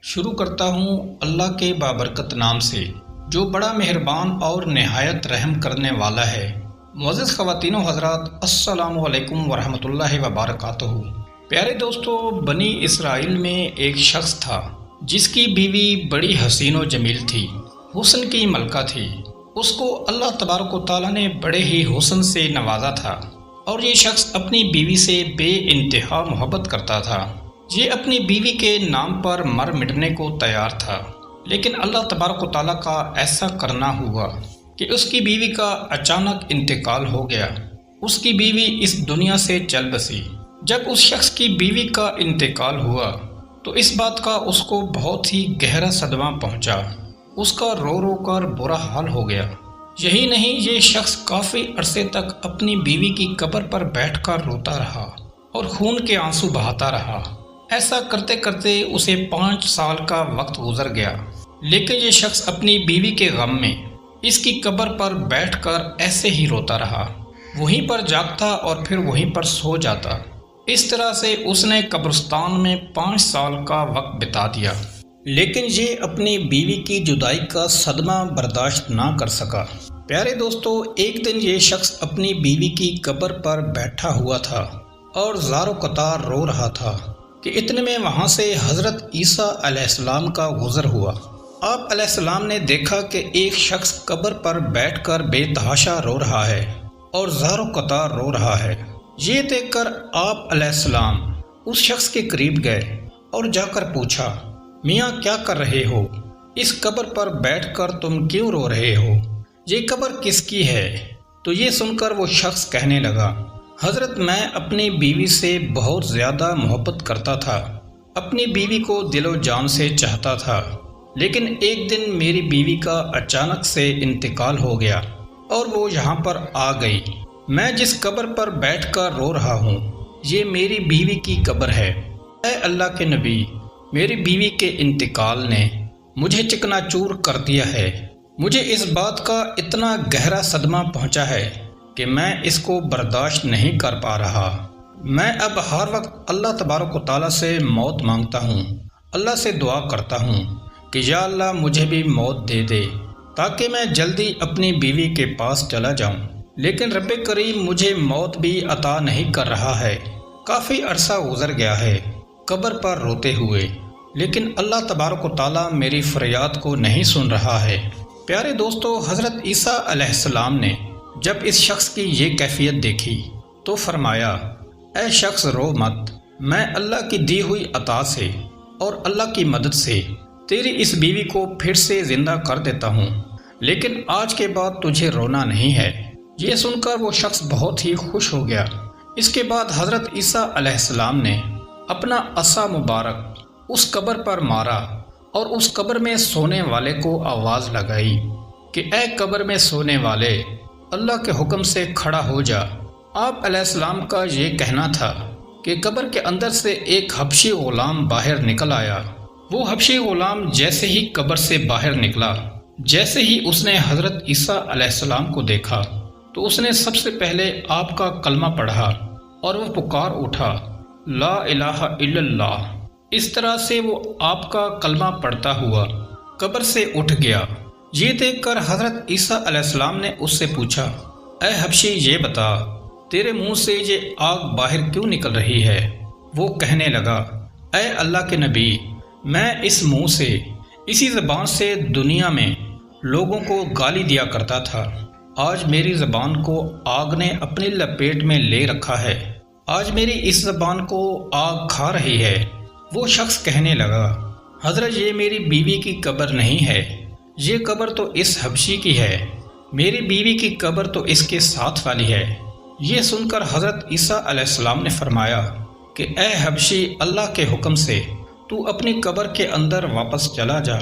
شروع کرتا ہوں اللہ کے بابرکت نام سے جو بڑا مہربان اور نہایت رحم کرنے والا ہے۔ معزز خواتین و حضرات، السلام علیکم ورحمۃ اللہ وبرکاتہ۔ پیارے دوستو، بنی اسرائیل میں ایک شخص تھا جس کی بیوی بڑی حسین و جمیل تھی، حسن کی ملکہ تھی۔ اس کو اللہ تبارک و تعالیٰ نے بڑے ہی حسن سے نوازا تھا اور یہ شخص اپنی بیوی سے بے انتہا محبت کرتا تھا۔ یہ اپنی بیوی کے نام پر مر مٹنے کو تیار تھا، لیکن اللہ تبارک و تعالیٰ کا ایسا کرنا ہوا کہ اس کی بیوی کا اچانک انتقال ہو گیا۔ اس کی بیوی اس دنیا سے چل بسی۔ جب اس شخص کی بیوی کا انتقال ہوا تو اس بات کا اس کو بہت ہی گہرا صدمہ پہنچا۔ اس کا رو رو کر برا حال ہو گیا۔ یہی نہیں، یہ شخص کافی عرصے تک اپنی بیوی کی قبر پر بیٹھ کر روتا رہا اور خون کے آنسو بہاتا رہا۔ ایسا کرتے کرتے اسے 5 سال کا وقت گزر گیا، لیکن یہ شخص اپنی بیوی کے غم میں اس کی قبر پر بیٹھ کر ایسے ہی روتا رہا، وہیں پر جاگتا اور پھر وہیں پر سو جاتا۔ اس طرح سے اس نے قبرستان میں 5 سال کا وقت بتا دیا، لیکن یہ اپنی بیوی کی جدائی کا صدمہ برداشت نہ کر سکا۔ پیارے دوستو، ایک دن یہ شخص اپنی بیوی کی قبر پر بیٹھا ہوا تھا اور زار و قطار رو رہا تھا کہ اتنے میں وہاں سے حضرت عیسیٰ علیہ السلام کا گزر ہوا۔ آپ علیہ السلام نے دیکھا کہ ایک شخص قبر پر بیٹھ کر بے تحاشا رو رہا ہے اور زار و قطار رو رہا ہے۔ یہ دیکھ کر آپ علیہ السلام اس شخص کے قریب گئے اور جا کر پوچھا، میاں کیا کر رہے ہو؟ اس قبر پر بیٹھ کر تم کیوں رو رہے ہو؟ یہ قبر کس کی ہے؟ تو یہ سن کر وہ شخص کہنے لگا، حضرت میں اپنی بیوی سے بہت زیادہ محبت کرتا تھا، اپنی بیوی کو دل و جان سے چاہتا تھا، لیکن ایک دن میری بیوی کا اچانک سے انتقال ہو گیا اور وہ یہاں پر آ گئی۔ میں جس قبر پر بیٹھ کر رو رہا ہوں یہ میری بیوی کی قبر ہے۔ اے اللہ کے نبی، میری بیوی کے انتقال نے مجھے چکنا چور کر دیا ہے۔ مجھے اس بات کا اتنا گہرا صدمہ پہنچا ہے کہ میں اس کو برداشت نہیں کر پا رہا۔ میں اب ہر وقت اللہ تبارک و تعالیٰ سے موت مانگتا ہوں، اللہ سے دعا کرتا ہوں کہ یا اللہ مجھے بھی موت دے دے تاکہ میں جلدی اپنی بیوی کے پاس چلا جاؤں، لیکن رب کریم مجھے موت بھی عطا نہیں کر رہا ہے۔ کافی عرصہ گزر گیا ہے قبر پر روتے ہوئے، لیکن اللہ تبارک و تعالیٰ میری فریاد کو نہیں سن رہا ہے۔ پیارے دوستو، حضرت عیسیٰ علیہ السلام نے جب اس شخص کی یہ کیفیت دیکھی تو فرمایا، اے شخص رو مت، میں اللہ کی دی ہوئی عطا سے اور اللہ کی مدد سے تیری اس بیوی کو پھر سے زندہ کر دیتا ہوں، لیکن آج کے بعد تجھے رونا نہیں ہے۔ یہ سن کر وہ شخص بہت ہی خوش ہو گیا۔ اس کے بعد حضرت عیسیٰ علیہ السلام نے اپنا عصا مبارک اس قبر پر مارا اور اس قبر میں سونے والے کو آواز لگائی کہ اے قبر میں سونے والے، اللہ کے حکم سے کھڑا ہو جا۔ آپ علیہ السلام کا یہ کہنا تھا کہ قبر کے اندر سے ایک حبشی غلام باہر نکل آیا۔ وہ حبشی غلام جیسے ہی قبر سے باہر نکلا، جیسے ہی اس نے حضرت عیسیٰ علیہ السلام کو دیکھا تو اس نے سب سے پہلے آپ کا کلمہ پڑھا اور وہ پکار اٹھا، لا الہ الا اللہ۔ اس طرح سے وہ آپ کا کلمہ پڑھتا ہوا قبر سے اٹھ گیا۔ یہ دیکھ کر حضرت عیسیٰ علیہ السلام نے اس سے پوچھا، اے حبشی یہ بتا، تیرے منہ سے یہ آگ باہر کیوں نکل رہی ہے؟ وہ کہنے لگا، اے اللہ کے نبی، میں اس منہ سے، اسی زبان سے دنیا میں لوگوں کو گالی دیا کرتا تھا۔ آج میری زبان کو آگ نے اپنی لپیٹ میں لے رکھا ہے، آج میری اس زبان کو آگ کھا رہی ہے۔ وہ شخص کہنے لگا، حضرت یہ میری بیوی کی قبر نہیں ہے، یہ قبر تو اس حبشی کی ہے، میری بیوی کی قبر تو اس کے ساتھ والی ہے۔ یہ سن کر حضرت عیسیٰ علیہ السلام نے فرمایا کہ اے حبشی، اللہ کے حکم سے تو اپنی قبر کے اندر واپس چلا جا۔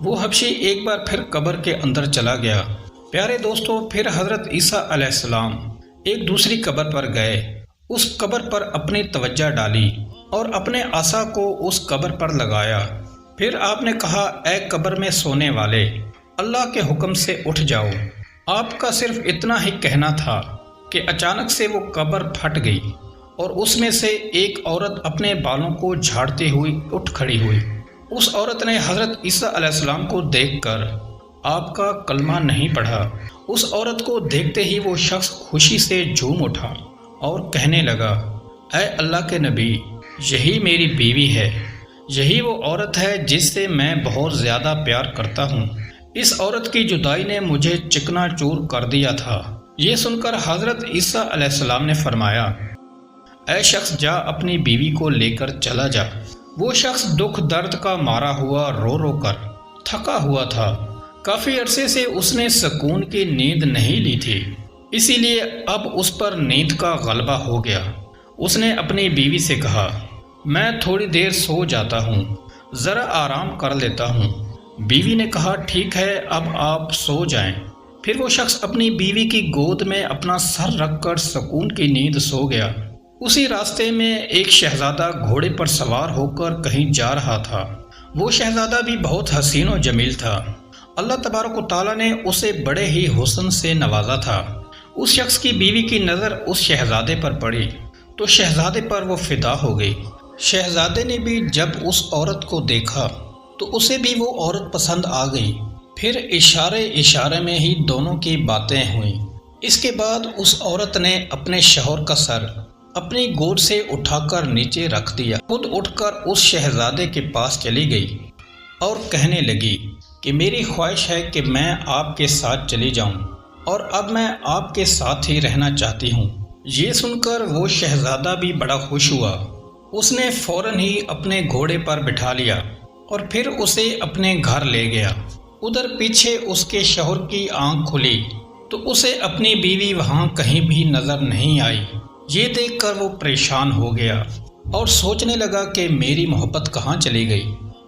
وہ حبشی ایک بار پھر قبر کے اندر چلا گیا۔ پیارے دوستو، پھر حضرت عیسیٰ علیہ السلام ایک دوسری قبر پر گئے، اس قبر پر اپنی توجہ ڈالی اور اپنے عصا کو اس قبر پر لگایا۔ پھر آپ نے کہا، اے قبر میں سونے والے، اللہ کے حکم سے اٹھ جاؤ۔ آپ کا صرف اتنا ہی کہنا تھا کہ اچانک سے وہ قبر پھٹ گئی اور اس میں سے ایک عورت اپنے بالوں کو جھاڑتے ہوئی اٹھ کھڑی ہوئی۔ اس عورت نے حضرت عیسیٰ علیہ السلام کو دیکھ کر آپ کا کلمہ نہیں پڑھا۔ اس عورت کو دیکھتے ہی وہ شخص خوشی سے جھوم اٹھا اور کہنے لگا، اے اللہ کے نبی، یہی میری بیوی ہے، یہی وہ عورت ہے جس سے میں بہت زیادہ پیار کرتا ہوں۔ اس عورت کی جدائی نے مجھے چکنا چور کر دیا تھا۔ یہ سن کر حضرت عیسیٰ علیہ السلام نے فرمایا، اے شخص جا اپنی بیوی کو لے کر چلا جا۔ وہ شخص دکھ درد کا مارا ہوا رو رو کر تھکا ہوا تھا۔ کافی عرصے سے اس نے سکون کی نیند نہیں لی تھی، اسی لیے اب اس پر نیند کا غلبہ ہو گیا۔ اس نے اپنی بیوی سے کہا، میں تھوڑی دیر سو جاتا ہوں، ذرا آرام کر لیتا ہوں۔ بیوی نے کہا، ٹھیک ہے، اب آپ سو جائیں۔ پھر وہ شخص اپنی بیوی کی گود میں اپنا سر رکھ کر سکون کی نیند سو گیا۔ اسی راستے میں ایک شہزادہ گھوڑے پر سوار ہو کر کہیں جا رہا تھا۔ وہ شہزادہ بھی بہت حسین و جمیل تھا۔ اللہ تبارک و تعالیٰ نے اسے بڑے ہی حسن سے نوازا تھا۔ اس شخص کی بیوی کی نظر اس شہزادے پر پڑی تو شہزادے پر وہ فدا ہو گئی۔ شہزادے نے بھی جب اس عورت کو دیکھا تو اسے بھی وہ عورت پسند آ گئی۔ پھر اشارے اشارے میں ہی دونوں کی باتیں ہوئیں۔ اس کے بعد اس عورت نے اپنے شوہر کا سر اپنی گود سے اٹھا کر نیچے رکھ دیا، خود اٹھ کر اس شہزادے کے پاس چلی گئی اور کہنے لگی کہ میری خواہش ہے کہ میں آپ کے ساتھ چلی جاؤں اور اب میں آپ کے ساتھ ہی رہنا چاہتی ہوں۔ یہ سن کر وہ شہزادہ بھی بڑا خوش ہوا۔ اس نے فوراً ہی اپنے گھوڑے پر بٹھا لیا اور پھر اسے اپنے گھر لے گیا۔ ادھر پیچھے اس کے شوہر کی آنکھ کھلی تو اسے اپنی بیوی وہاں کہیں بھی نظر نہیں آئی۔ یہ دیکھ کر وہ پریشان ہو گیا اور سوچنے لگا کہ میری محبت کہاں چلی گئی،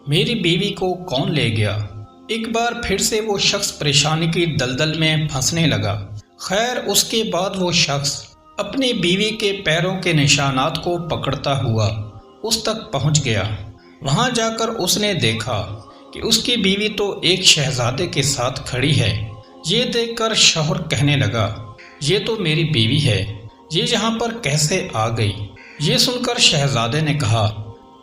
میری بیوی کو کون لے گیا۔ ایک بار پھر سے وہ شخص پریشانی کی دلدل میں پھنسنے لگا۔ خیر اس کے بعد وہ شخص اپنی بیوی کے پیروں کے نشانات کو پکڑتا ہوا اس تک پہنچ گیا۔ وہاں جا کر اس نے دیکھا کہ اس کی بیوی تو ایک شہزادے کے ساتھ کھڑی ہے۔ یہ دیکھ کر شوہر کہنے لگا، یہ تو میری بیوی ہے، یہ یہاں پر کیسے آ گئی؟ یہ سن کر شہزادے نے کہا،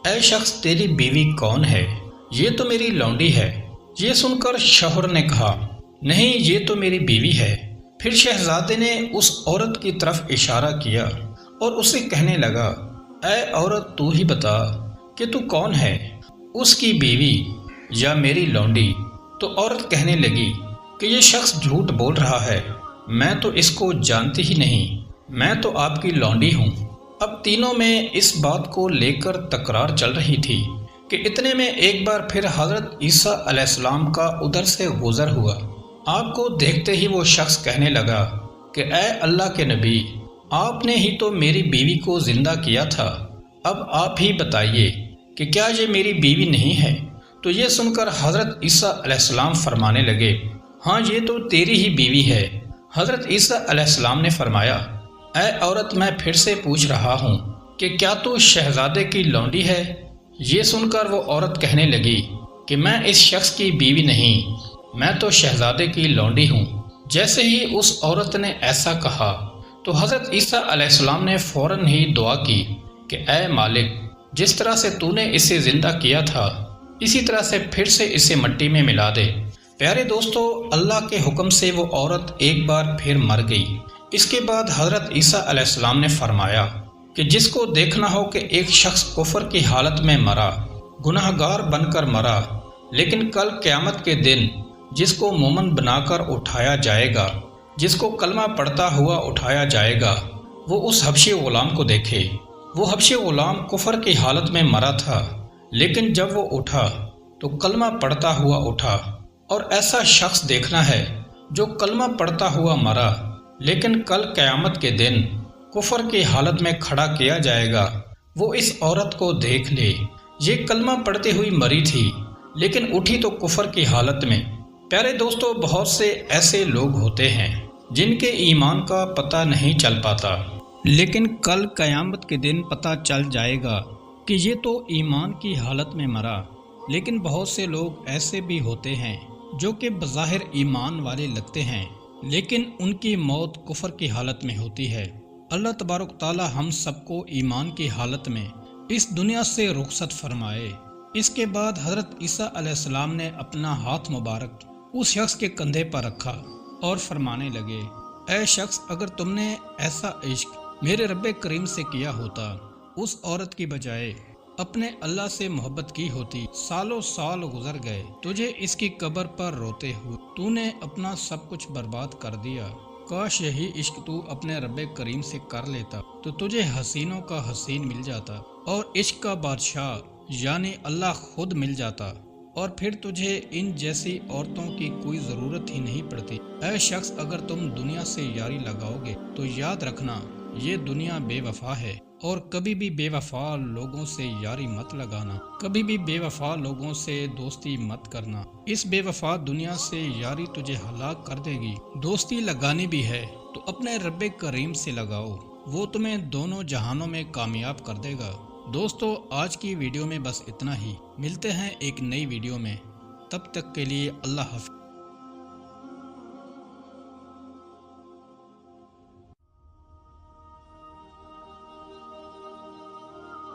اے شخص تیری بیوی کون ہے؟ یہ تو میری لونڈی ہے۔ یہ سن کر شوہر نے کہا، نہیں یہ تو میری بیوی ہے۔ پھر شہزادے نے اس عورت کی طرف اشارہ کیا اور اسے کہنے لگا، اے عورت تو ہی بتا کہ تو کون ہے، اس کی بیوی یا میری لونڈی؟ تو عورت کہنے لگی کہ یہ شخص جھوٹ بول رہا ہے، میں تو اس کو جانتی ہی نہیں، میں تو آپ کی لونڈی ہوں۔ اب تینوں میں اس بات کو لے کر تکرار چل رہی تھی کہ اتنے میں ایک بار پھر حضرت عیسیٰ علیہ السلام کا ادھر سے گزر ہوا۔ آپ کو دیکھتے ہی وہ شخص کہنے لگا کہ اے اللہ کے نبی، آپ نے ہی تو میری بیوی کو زندہ کیا تھا، اب آپ ہی بتائیے کہ کیا یہ میری بیوی نہیں ہے؟ تو یہ سن کر حضرت عیسیٰ علیہ السلام فرمانے لگے، ہاں یہ تو تیری ہی بیوی ہے۔ حضرت عیسیٰ علیہ السلام نے فرمایا، اے عورت میں پھر سے پوچھ رہا ہوں کہ کیا تو شہزادے کی لونڈی ہے؟ یہ سن کر وہ عورت کہنے لگی کہ میں اس شخص کی بیوی نہیں، میں تو شہزادے کی لونڈی ہوں۔ جیسے ہی اس عورت نے ایسا کہا تو حضرت عیسیٰ علیہ السلام نے فوراً ہی دعا کی کہ اے مالک، جس طرح سے تو نے اسے زندہ کیا تھا اسی طرح سے پھر سے اسے مٹی میں ملا دے۔ پیارے دوستو، اللہ کے حکم سے وہ عورت ایک بار پھر مر گئی۔ اس کے بعد حضرت عیسیٰ علیہ السلام نے فرمایا کہ جس کو دیکھنا ہو کہ ایک شخص کفر کی حالت میں مرا، گناہ گار بن کر مرا، لیکن کل قیامت کے دن جس کو مومن بنا کر اٹھایا جائے گا، جس کو کلمہ پڑھتا ہوا اٹھایا جائے گا، وہ اس حبشی غلام کو دیکھے۔ وہ حبشی غلام کفر کی حالت میں مرا تھا، لیکن جب وہ اٹھا تو کلمہ پڑھتا ہوا اٹھا۔ اور ایسا شخص دیکھنا ہے جو کلمہ پڑھتا ہوا مرا، لیکن کل قیامت کے دن کفر کی حالت میں کھڑا کیا جائے گا، وہ اس عورت کو دیکھ لے۔ یہ کلمہ پڑھتے ہوئی مری تھی، لیکن اٹھی تو کفر کی حالت میں۔ پیارے دوستو، بہت سے ایسے لوگ ہوتے ہیں جن کے ایمان کا پتہ نہیں چل پاتا، لیکن کل قیامت کے دن پتہ چل جائے گا کہ یہ تو ایمان کی حالت میں مرا۔ لیکن بہت سے لوگ ایسے بھی ہوتے ہیں جو کہ بظاہر ایمان والے لگتے ہیں، لیکن ان کی موت کفر کی حالت میں ہوتی ہے۔ اللہ تبارک تعالی ہم سب کو ایمان کی حالت میں اس دنیا سے رخصت فرمائے۔ اس کے بعد حضرت عیسیٰ علیہ السلام نے اپنا ہاتھ مبارک اس شخص کے کندھے پر رکھا اور فرمانے لگے، اے شخص، اگر تم نے ایسا عشق میرے رب کریم سے کیا ہوتا، اس عورت کی بجائے اپنے اللہ سے محبت کی ہوتی، سالوں سال گزر گئے تجھے اس کی قبر پر روتے ہوئے، تو نے اپنا سب کچھ برباد کر دیا، کاش یہی عشق تو اپنے رب کریم سے کر لیتا تو تجھے حسینوں کا حسین مل جاتا اور عشق کا بادشاہ یعنی اللہ خود مل جاتا، اور پھر تجھے ان جیسی عورتوں کی کوئی ضرورت ہی نہیں پڑتی۔ اے شخص، اگر تم دنیا سے یاری لگاؤ گے تو یاد رکھنا یہ دنیا بے وفا ہے، اور کبھی بھی بے وفا لوگوں سے یاری مت لگانا، کبھی بھی بے وفا لوگوں سے دوستی مت کرنا، اس بے وفا دنیا سے یاری تجھے ہلاک کر دے گی۔ دوستی لگانی بھی ہے تو اپنے رب کریم سے لگاؤ، وہ تمہیں دونوں جہانوں میں کامیاب کر دے گا۔ دوستو، آج کی ویڈیو میں بس اتنا ہی، ملتے ہیں ایک نئی ویڈیو میں، تب تک کے لیے اللہ حافظ۔